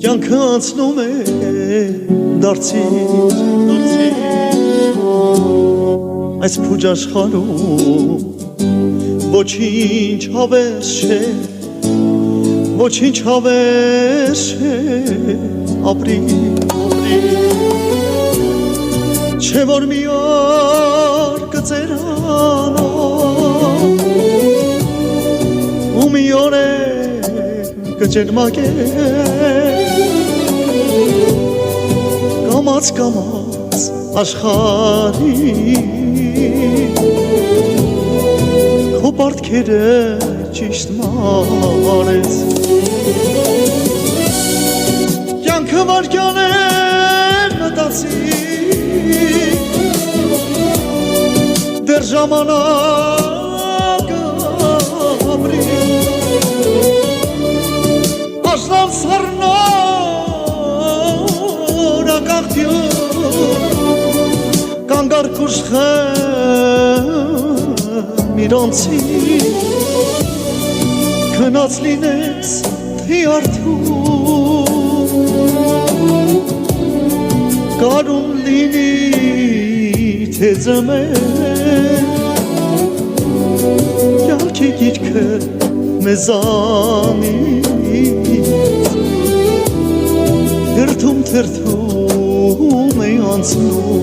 Կյանքը անցնում է դարձիր այս փուջ աշխարհում ոչինչ հավես չէ ոչինչ հավես չէ ապրի չէ որ մի օր կծերանա ու մի օր կջերմակե կամաց աշխարհի քո պարտքերը ճիշտ մարեց կյանքը վարքյաներ մտածի դեռ ժամանակ ապրի Աշնան սառնոր ակաղթյուն կանգար կուշխեմ իրանցի քնած լինես թի արդում կարում լինի թե ձմեր կյանքի գիրքը մեզանից թերթում է անցնում